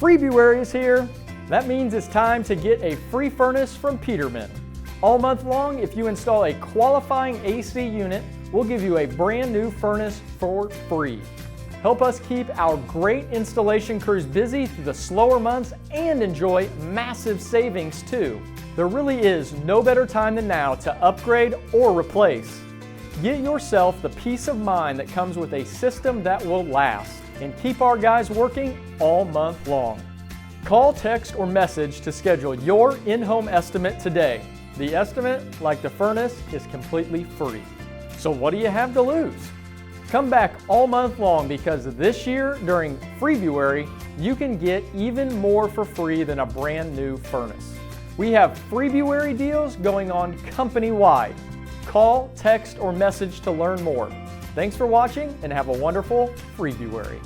Freebruary is here. That means it's time to get a free furnace from Peterman. All month long, if you install a qualifying AC unit, we'll give you a brand new furnace for free. Help us keep our great installation crews busy through the slower months and enjoy massive savings too. There really is no better time than now to upgrade or replace. Get yourself the peace of mind that comes with a system that will last and keep our guys working all month long. Call, text, or message to schedule your in-home estimate today. The estimate, like the furnace, is completely free. So what do you have to lose? Come back all month long because this year, during Freebruary, you can get even more for free than a brand new furnace. We have Freebruary deals going on company-wide. Call, text, or message to learn more. Thanks for watching and have a wonderful Freebruary.